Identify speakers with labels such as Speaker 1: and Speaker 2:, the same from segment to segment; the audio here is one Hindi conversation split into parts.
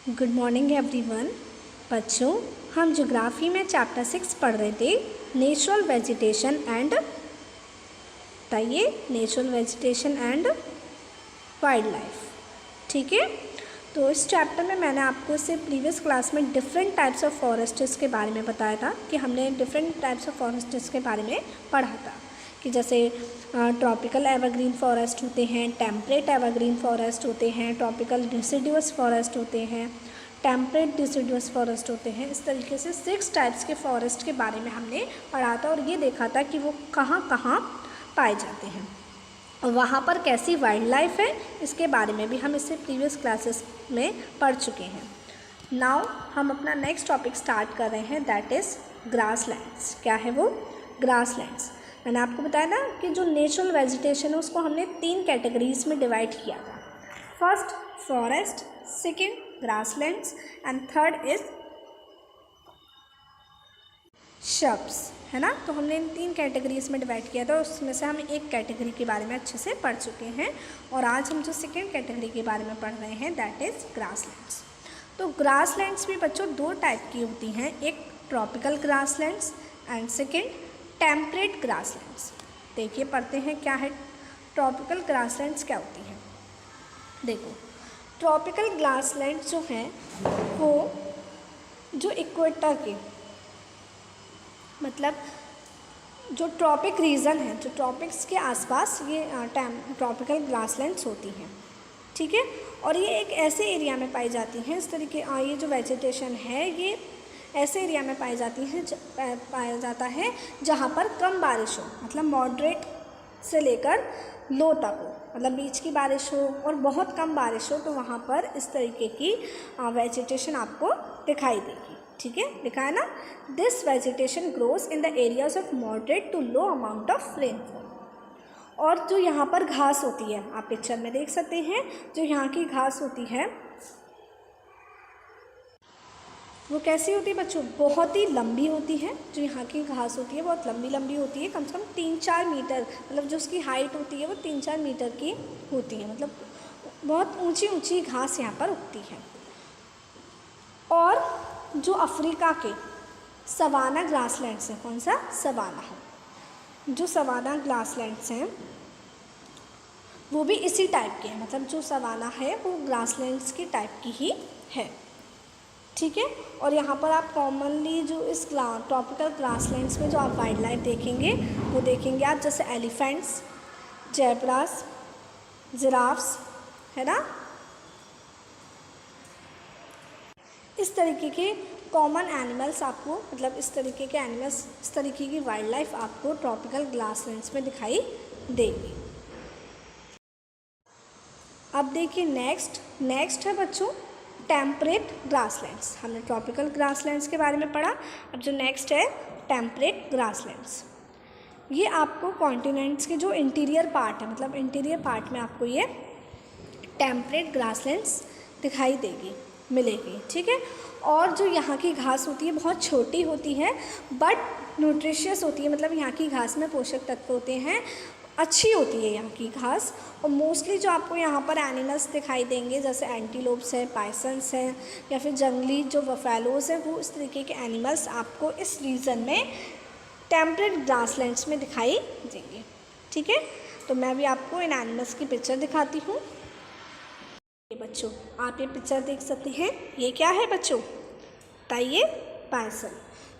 Speaker 1: Good morning everyone. बच्चों, हम ज्योग्राफी में चैप्टर 6 पढ़ रहे थे natural vegetation and wild life. ठीक है, तो इस चैप्टर में मैंने आपको इससे प्रीवियस क्लास में डिफरेंट टाइप्स ऑफ फॉरेस्ट्स के बारे में बताया था कि हमने डिफरेंट टाइप्स ऑफ फॉरेस्ट्स के बारे में पढ़ा था कि जैसे ट्रॉपिकल एवरग्रीन फॉरेस्ट होते हैं, टेम्परेट एवरग्रीन फॉरेस्ट होते हैं, ट्रॉपिकल डिसिडुअस फॉरेस्ट होते हैं, टेम्परेट डिसिडुअस फॉरेस्ट होते हैं। इस तरीके से 6 टाइप्स के फॉरेस्ट के बारे में हमने पढ़ा था और ये देखा था कि वो कहाँ कहाँ पाए जाते हैं और वहाँ पर कैसी वाइल्ड लाइफ है, इसके बारे में भी हम इससे प्रीवियस क्लासेस में पढ़ चुके हैं। नाउ हम अपना नेक्स्ट टॉपिक स्टार्ट कर रहे हैं, दैट इज़ ग्रासलैंड्स। क्या है वो? ग्रासलैंड्स। मैंने आपको बताया ना कि जो नेचुरल वेजिटेशन है उसको हमने 3 कैटेगरीज में डिवाइड किया था। First forest, second grasslands and third is शब्स, है ना। तो हमने इन 3 कैटेगरीज में डिवाइड किया था, उसमें से हम एक कैटेगरी के बारे में अच्छे से पढ़ चुके हैं और आज हम जो सेकेंड कैटेगरी के बारे में पढ़ रहे हैं दैट इज़ ग्रासलैंड्स। तो ग्रासलैंड्स भी बच्चों 2 टाइप की होती हैं, एक tropical grasslands and second temperate grasslands. देखिए पढ़ते हैं क्या है ट्रॉपिकल ग्रासलैंड्स क्या होती हैं। देखो, ट्रॉपिकल ग्रासलैंड्स जो हैं वो जो इक्वेटर के मतलब जो ट्रॉपिक रीजन है, जो ट्रॉपिक्स के आसपास ये ट्रॉपिकल ग्रासलैंड्स होती हैं। ठीक है, और ये एक ऐसे एरिया में पाई जाती हैं, इस तरीके ये जो वेजिटेशन है ये ऐसे एरिया में पाई जाती है पाया जाता है जहाँ पर कम बारिश हो, मतलब मॉडरेट से लेकर लो तक हो, मतलब बीच की बारिश हो और बहुत कम बारिश हो, तो वहाँ पर इस तरीके की वेजिटेशन आपको दिखाई देगी। ठीक है, लिखा है ना, this vegetation grows in the areas of moderate to low amount of rainfall. और जो यहाँ पर घास होती है, आप पिक्चर में देख सकते हैं, जो यहाँ की घास होती है वो कैसी होती है बच्चों? बहुत ही लंबी होती है। जो यहाँ की घास होती है बहुत लंबी लंबी होती है, कम से कम 3-4 मीटर, मतलब जो उसकी हाइट होती है वो 3-4 मीटर की होती है, मतलब बहुत ऊंची ऊंची घास यहाँ पर उगती है। और जो अफ्रीका के सवाना ग्रासलैंड्स हैं, कौन सा? सवाना है। जो सवाना ग्रासलैंड्स हैं वो भी इसी टाइप के हैं, मतलब जो सवाना है वो ग्रासलैंड्स की टाइप की ही है। ठीक है, और यहाँ पर आप कॉमनली जो इस ट्रॉपिकल ग्रासलैंड्स में जो आप वाइल्ड लाइफ देखेंगे वो देखेंगे आप, जैसे एलिफेंट्स, जेब्रास, जिराफ्स, है ना। इस तरीके के कॉमन एनिमल्स आपको, मतलब इस तरीके के एनिमल्स, इस तरीके की वाइल्ड लाइफ आपको ट्रॉपिकल ग्रासलैंड्स में दिखाई देगी। अब देखिए नेक्स्ट है बच्चों टेम्परेट ग्रासलैंड्स। हमने ट्रॉपिकल ग्रासलैंड्स के बारे में पढ़ा, अब जो नेक्स्ट है टेम्परेट ग्रासलैंड्स। ये आपको कॉन्टिनेंट्स के जो इंटीरियर पार्ट है, मतलब इंटीरियर पार्ट में आपको ये टेम्परेट ग्रासलैंड्स दिखाई मिलेगी। ठीक है, और जो यहाँ की घास होती है बहुत छोटी होती है बट न्यूट्रिशियस होती है, मतलब यहाँ की घास में पोषक तत्व होते हैं, अच्छी होती है यहाँ की घास। और मोस्टली जो आपको यहाँ पर एनिमल्स दिखाई देंगे जैसे एंटीलोप्स है, पाइसन्स हैं, या फिर जंगली जो बफेलोज हैं, वो इस तरीके के एनिमल्स आपको इस रीजन में टेम्परेट ग्रासलैंड्स में दिखाई देंगे। ठीक है, तो मैं भी आपको इन एनिमल्स की पिक्चर दिखाती हूँ। बच्चों आप ये पिक्चर देख सकते हैं, ये क्या है बच्चों? बताइए। पाइसन।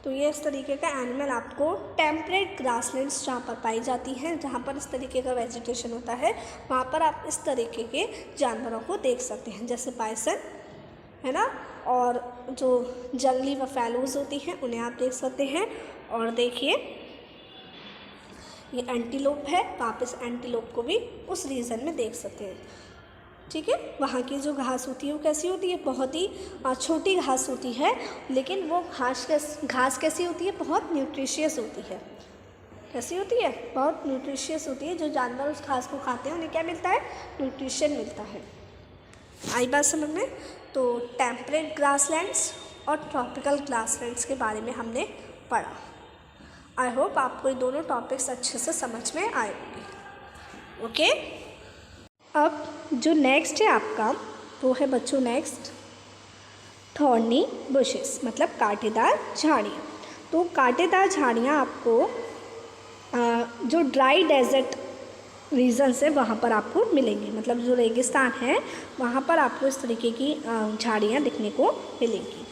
Speaker 1: तो ये इस तरीके का एनिमल आपको टेम्परेट ग्रासलैंड्स जहाँ पर पाई जाती हैं, जहाँ पर इस तरीके का वेजिटेशन होता है, वहाँ पर आप इस तरीके के जानवरों को देख सकते हैं, जैसे पाइसन, है ना, और जो जंगली बफेलोज होती हैं उन्हें आप देख सकते हैं। और देखिए ये एंटीलोप है, आप इस एंटीलोप को भी उस रीजन में देख सकते हैं। ठीक है, वहाँ की जो घास होती है वो कैसी होती है? बहुत ही छोटी घास होती है, लेकिन वो घास कैसी होती है? बहुत न्यूट्रिशियस होती है। कैसी होती है? बहुत न्यूट्रिशियस होती है। जो जानवर उस घास को खाते हैं उन्हें क्या मिलता है? न्यूट्रिशन मिलता है। आई बात समझ में? तो टेम्परेट ग्रासलैंड्स और ट्रॉपिकल ग्रासलैंड्स के बारे में हमने पढ़ा। आई होप आपको ये दोनों टॉपिक्स अच्छे से समझ में आए होंगे। ओके, अब जो नेक्स्ट है आपका वो है बच्चों नेक्स्ट थॉर्नी बुशेस मतलब कांटेदार झाड़ियाँ। तो कांटेदार झाड़ियाँ आपको जो ड्राई डेजर्ट रीजन्स है वहाँ पर आपको मिलेंगी, मतलब जो रेगिस्तान है वहाँ पर आपको इस तरीके की झाड़ियाँ दिखने को मिलेंगी।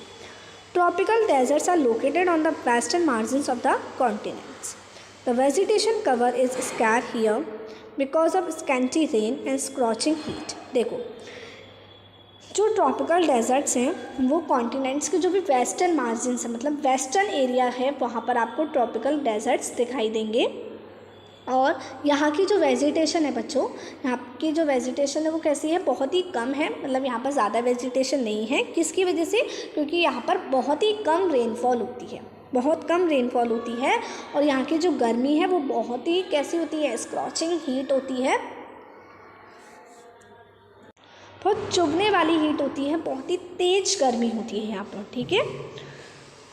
Speaker 1: Tropical deserts are located on the western margins of the continents. The vegetation cover is scarce here because of scanty rain and scorching heat. देखो जो ट्रॉपिकल डेजर्ट्स हैं वो कॉन्टिनेंट्स के जो भी वेस्टर्न मार्जिन्स है मतलब वेस्टर्न एरिया है वहाँ पर आपको ट्रॉपिकल डेजर्ट्स दिखाई देंगे। और यहाँ की जो वेजिटेशन है बच्चों, यहाँ की जो वेजिटेशन है वो कैसी है, बहुत ही कम है, मतलब यहाँ पर ज़्यादा वेजिटेशन नहीं है। किसकी वजह से, क्योंकि यहाँ पर बहुत ही कम रेनफॉल होती है, बहुत कम रेनफॉल होती है। और यहाँ की जो गर्मी है वो बहुत ही कैसी होती है, स्क्रॉचिंग हीट होती है, बहुत चुभने वाली हीट होती है, बहुत ही तेज़ गर्मी होती है यहाँ पर। ठीक है,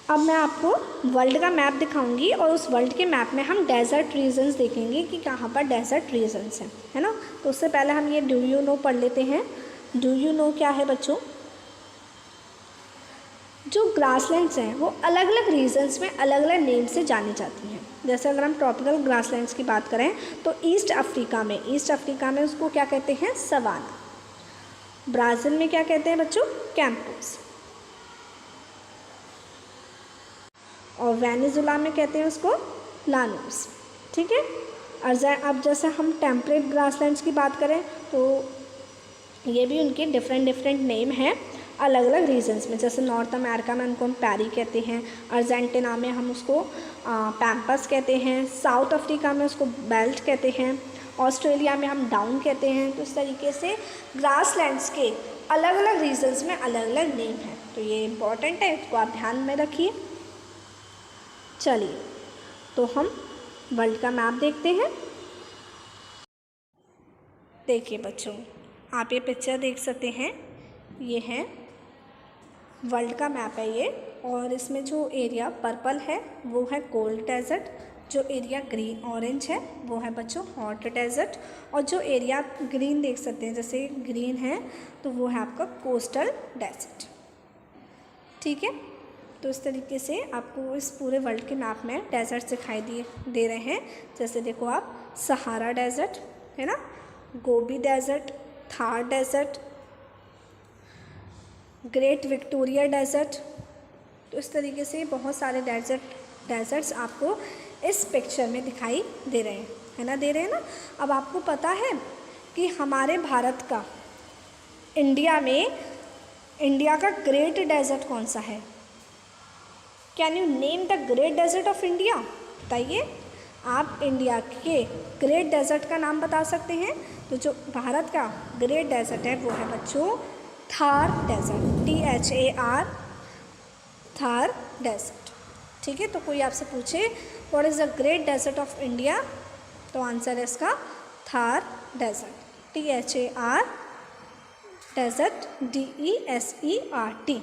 Speaker 1: अब मैं आपको वर्ल्ड का मैप दिखाऊंगी और उस वर्ल्ड के मैप में हम डेजर्ट रीजन्स देखेंगे कि कहाँ पर डेजर्ट रीजन्स हैं, है ना। तो उससे पहले हम ये डू यू नो पढ़ लेते हैं। डू यू नो क्या है बच्चों, जो ग्रासलैंड्स हैं वो अलग अलग रीजन्स में अलग अलग नेम से जानी जाती हैं। जैसे अगर हम ट्रॉपिकल ग्रासलैंड्स की बात करें तो ईस्ट अफ्रीका में उसको क्या कहते हैं, सवाना। ब्राज़ील में क्या कहते हैं बच्चों, कैंपोस। और वेनेजुला में कहते हैं उसको लानूस। ठीक है, और अब जैसे हम टेम्परेट ग्रासलैंड्स की बात करें तो ये भी उनके डिफरेंट नेम हैं अलग अलग रीजन्स में। जैसे नॉर्थ अमेरिका में उनको हम पैरी कहते हैं, अर्जेंटीना में हम उसको पैम्पस कहते हैं, साउथ अफ्रीका में उसको बेल्ट कहते हैं, ऑस्ट्रेलिया में हम डाउन कहते हैं। तो इस तरीके से ग्रासलैंड्स के अलग अलग रीजन्स में अलग अलग नेम हैं। तो ये इम्पॉर्टेंट है, इसको आप ध्यान में रखिए। चलिए तो हम वर्ल्ड का मैप देखते हैं। देखिए बच्चों, आप ये पिक्चर देख सकते हैं, ये है वर्ल्ड का मैप है ये। और इसमें जो एरिया पर्पल है वो है कोल्ड डेजर्ट, जो एरिया ग्रीन ऑरेंज है वो है बच्चों हॉट डेजर्ट, और जो एरिया ग्रीन देख सकते हैं जैसे ग्रीन है तो वो है आपका कोस्टल डेजर्ट। ठीक है, तो इस तरीके से आपको इस पूरे वर्ल्ड के मैप में डेजर्ट दिखाई दे रहे हैं। जैसे देखो आप, सहारा डेजर्ट है ना, Gobi desert, Thar desert, great Victoria desert. तो इस तरीके से बहुत सारे डेजर्ट्स आपको इस पिक्चर में दिखाई दे रहे हैं, है ना, दे रहे हैं ना। अब आपको पता है कि हमारे भारत का इंडिया का ग्रेट डेजर्ट कौन सा है? Can you name the great desert of India? बताइए, आप इंडिया के ग्रेट डेजर्ट का नाम बता सकते हैं? तो जो भारत का ग्रेट डेजर्ट है वो है बच्चों Thar desert, THAR, Thar desert. ठीक है, तो कोई आपसे पूछे what is the great desert of India, तो आंसर है इसका Thar desert, THAR desert, DESERT।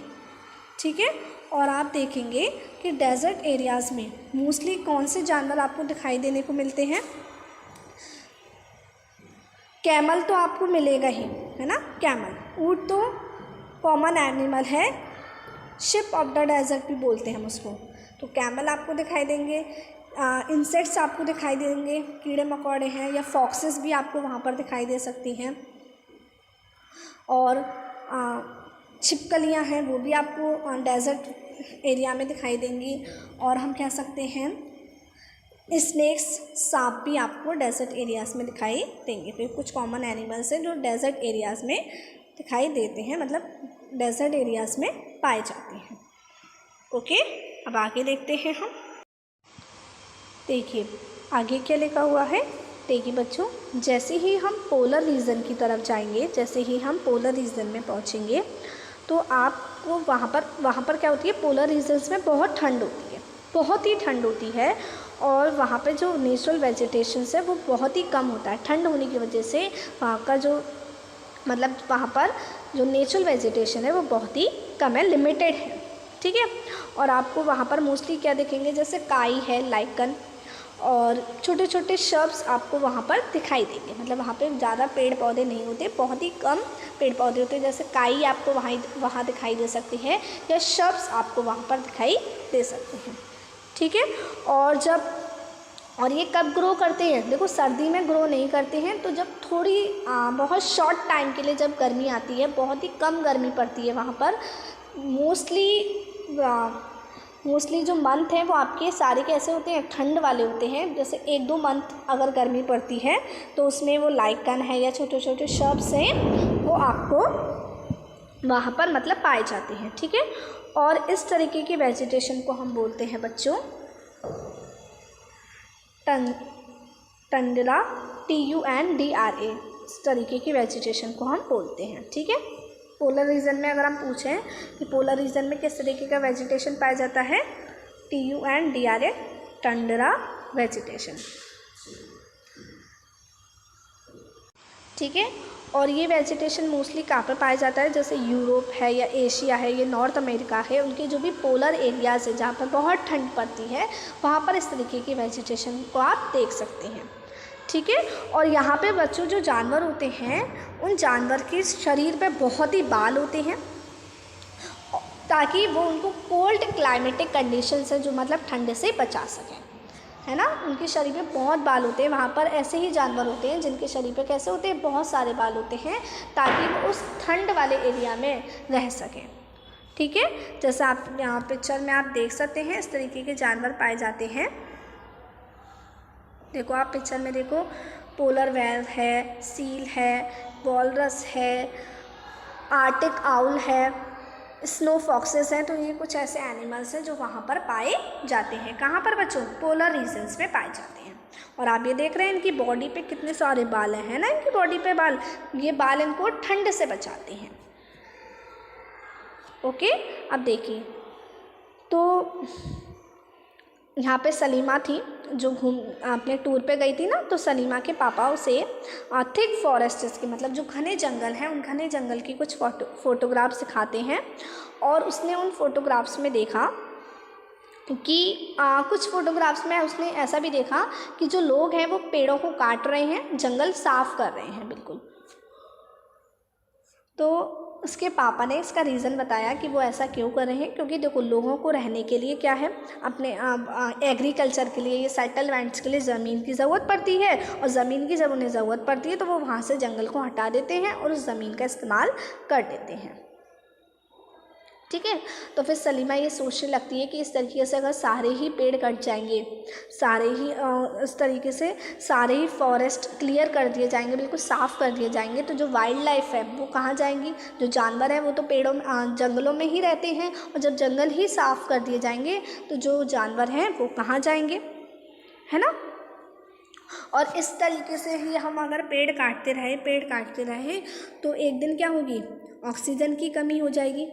Speaker 1: ठीक है, और आप देखेंगे कि डेजर्ट एरियाज़ में मोस्टली कौन से जानवर आपको दिखाई देने को मिलते हैं? कैमल तो आपको मिलेगा ही, है ना, कैमल। ऊँट तो कॉमन एनिमल है, शिप ऑफ द डेजर्ट भी बोलते हैं हम उसको। तो कैमल आपको दिखाई देंगे, इंसेक्ट्स आपको दिखाई देंगे, कीड़े मकोड़े हैं या फॉक्सेस भी आपको वहाँ पर दिखाई दे सकती हैं, और छिपकलियाँ हैं वो भी आपको डेजर्ट एरिया में दिखाई देंगी। और हम कह सकते हैं स्नेक्स, सांप भी आपको डेजर्ट एरियाज़ में दिखाई देंगे। तो कुछ कॉमन एनिमल्स हैं जो डेजर्ट एरियाज़ में दिखाई देते हैं, मतलब डेजर्ट एरियाज़ में पाए जाते हैं। ओके, अब आगे देखते हैं हम। देखिए आगे क्या लिखा हुआ है। देखिए बच्चों, जैसे ही हम पोलर रीजन की तरफ जाएंगे, जैसे ही हम पोलर रीजन में पहुंचेंगे तो आपको वहाँ पर क्या होती है, पोलर रीजन्स में बहुत ठंड होती है, बहुत ही ठंड होती है। और वहाँ पे जो नेचुरल वेजिटेशन है वो बहुत ही कम होता है। ठंड होने की वजह से वहाँ का जो मतलब वहाँ पर जो नेचुरल वेजिटेशन है वो बहुत ही कम है, लिमिटेड है। ठीक है, और आपको वहाँ पर मोस्टली क्या देखेंगे, जैसे काई है, लाइकन, और छोटे छोटे शब्स आपको वहाँ पर दिखाई देंगे। मतलब वहाँ पे ज़्यादा पेड़ पौधे नहीं होते, बहुत ही कम पेड़ पौधे होते हैं। जैसे काई आपको वहाँ दिखाई दे सकती है, या शब्स आपको वहाँ पर दिखाई दे सकते हैं। ठीक है। और ये कब ग्रो करते हैं? देखो सर्दी में ग्रो नहीं करते हैं, तो जब थोड़ी बहुत शॉर्ट टाइम के लिए जब गर्मी आती है, बहुत ही कम गर्मी पड़ती है वहाँ पर, मोस्टली जो मंथ हैं वो आपके सारे कैसे होते हैं? ठंड वाले होते हैं। जैसे 1-2 मंथ अगर गर्मी पड़ती है तो उसमें वो लाइकन है या छोटे छोटे शब्स हैं वो आपको वहाँ पर मतलब पाए जाते हैं। ठीक है। और इस तरीके की वेजिटेशन को हम बोलते हैं बच्चों टंडरा, TUNDRA। इस तरीके की वेजिटेशन को हम बोलते हैं। ठीक है। पोलर रीजन में अगर हम पूछें कि पोलर रीजन में किस तरीके का वेजिटेशन पाया जाता है? TUNDRA, tundra vegetation. ठीक है। और ये वेजिटेशन मोस्टली कहाँ पर पाया जाता है? जैसे यूरोप है या एशिया है, ये नॉर्थ अमेरिका है, उनके जो भी पोलर एरियाज़ है जहाँ पर बहुत ठंड पड़ती है, वहाँ पर इस तरीके की वेजिटेशन को आप देख सकते हैं। ठीक है। और यहाँ पे बच्चों जो जानवर होते हैं, उन जानवर के शरीर पे बहुत ही बाल होते हैं, ताकि वो उनको कोल्ड क्लाइमेटिक कंडीशन से, जो मतलब ठंड से बचा सकें, है ना। उनके शरीर पे बहुत बाल होते हैं। वहाँ पर ऐसे ही जानवर होते हैं जिनके शरीर पे कैसे होते हैं? बहुत सारे बाल होते हैं, ताकि वो उस ठंड वाले एरिया में रह सकें। ठीक है। जैसा आप यहाँ पिक्चर में आप देख सकते हैं, इस तरीके के जानवर पाए जाते हैं। देखो आप पिक्चर में देखो, पोलर बेयर है, सील है, वॉलरस है, आर्टिक आउल है, स्नो फॉक्सेस हैं। तो ये कुछ ऐसे एनिमल्स हैं जो वहाँ पर पाए जाते हैं। कहाँ पर बच्चों? पोलर रीजन्स में पाए जाते हैं। और आप ये देख रहे हैं इनकी बॉडी पे कितने सारे बाल हैं, है ना। इनकी बॉडी पे बाल, ये बाल इनको ठंड से बचाते हैं। ओके। अब देखिए, तो यहाँ पे सलीमा थी जो अपने टूर पे गई थी ना, तो सलीमा के पापा उसे थिक फॉरेस्ट्स की, मतलब जो घने जंगल हैं, उन घने जंगल की कुछ फ़ोटोग्राफ्स दिखाते हैं। और उसने उन फ़ोटोग्राफ्स में देखा कि कुछ फ़ोटोग्राफ्स में उसने ऐसा भी देखा कि जो लोग हैं वो पेड़ों को काट रहे हैं, जंगल साफ़ कर रहे हैं बिल्कुल। तो उसके पापा ने इसका रीज़न बताया कि वो ऐसा क्यों कर रहे हैं, क्योंकि देखो लोगों को रहने के लिए क्या है, अपने एग्रीकल्चर के लिए, ये सेटलमेंट्स के लिए ज़मीन की ज़रूरत पड़ती है। और ज़मीन की जब उन्हें ज़रूरत पड़ती है तो वो वहाँ से जंगल को हटा देते हैं और उस ज़मीन का इस्तेमाल कर देते हैं। ठीक है। तो फिर सलीमा ये सोचने लगती है कि इस तरीके से अगर सारे ही पेड़ कट जाएंगे, इस तरीके से सारे ही फॉरेस्ट क्लियर कर दिए जाएंगे, बिल्कुल साफ़ कर दिए जाएंगे, तो जो वाइल्ड लाइफ है वो कहाँ जाएंगी? जो जानवर है वो तो पेड़ों में, जंगलों में ही रहते हैं। और जब जंगल ही साफ़ कर दिए जाएंगे तो जो जानवर हैं वो कहाँ जाएंगे, है ना। और इस तरीके से ही हम अगर पेड़ काटते रहे तो एक दिन क्या होगी? ऑक्सीजन की कमी हो जाएगी,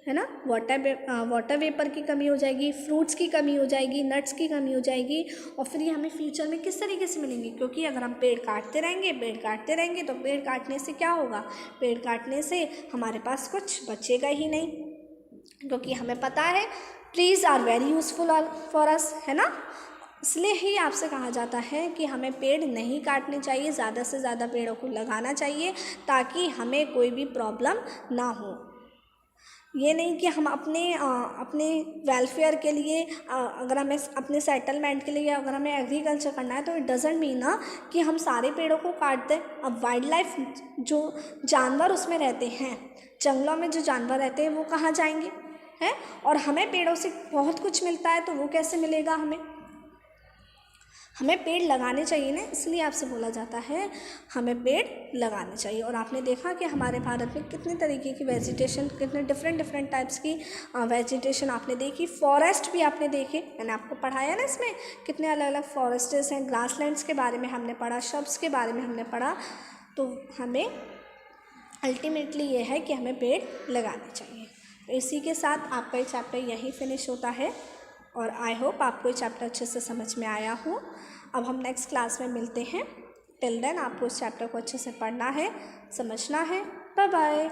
Speaker 1: है ना। वाटर वेपर की कमी हो जाएगी, फ्रूट्स की कमी हो जाएगी, नट्स की कमी हो जाएगी। और फिर ये हमें फ्यूचर में किस तरीके से मिलेंगे? क्योंकि अगर हम पेड़ काटते रहेंगे तो पेड़ काटने से क्या होगा? पेड़ काटने से हमारे पास कुछ बचेगा ही नहीं, क्योंकि हमें पता है trees are very useful for us, है ना। इसलिए ही आपसे कहा जाता है कि हमें पेड़ नहीं काटने चाहिए, ज़्यादा से ज़्यादा पेड़ों को लगाना चाहिए, ताकि हमें कोई भी प्रॉब्लम ना हो। ये नहीं कि हम अपने वेलफेयर के लिए, अगर हमें अपने सेटलमेंट के लिए, अगर हमें एग्रीकल्चर करना है, तो इट डजेंट मीन ना कि हम सारे पेड़ों को काट दें। अब वाइल्ड लाइफ, जो जानवर उसमें रहते हैं, जंगलों में जो जानवर रहते हैं वो कहाँ जाएंगे, हैं। और हमें पेड़ों से बहुत कुछ मिलता है, तो वो कैसे मिलेगा? हमें पेड़ लगाने चाहिए ना, इसलिए आपसे बोला जाता है हमें पेड़ लगाने चाहिए। और आपने देखा कि हमारे भारत में कितने तरीके की वेजिटेशन, कितने डिफरेंट टाइप्स की वेजिटेशन आपने देखी। फॉरेस्ट भी आपने देखे, मैंने आपको पढ़ाया ना, इसमें कितने अलग अलग फॉरेस्ट्स हैं। ग्रासलैंड्स के बारे में हमने पढ़ा, शब्स के बारे में हमने पढ़ा। तो हमें अल्टीमेटली ये है कि हमें पेड़ लगाने चाहिए। तो इसी के साथ आपका ये चैप्टर यहीं फिनिश होता है, और आई होप आपको ये चैप्टर अच्छे से समझ में आया हो। अब हम नेक्स्ट क्लास में मिलते हैं। टिल देन आपको इस चैप्टर को अच्छे से पढ़ना है, समझना है। Bye bye.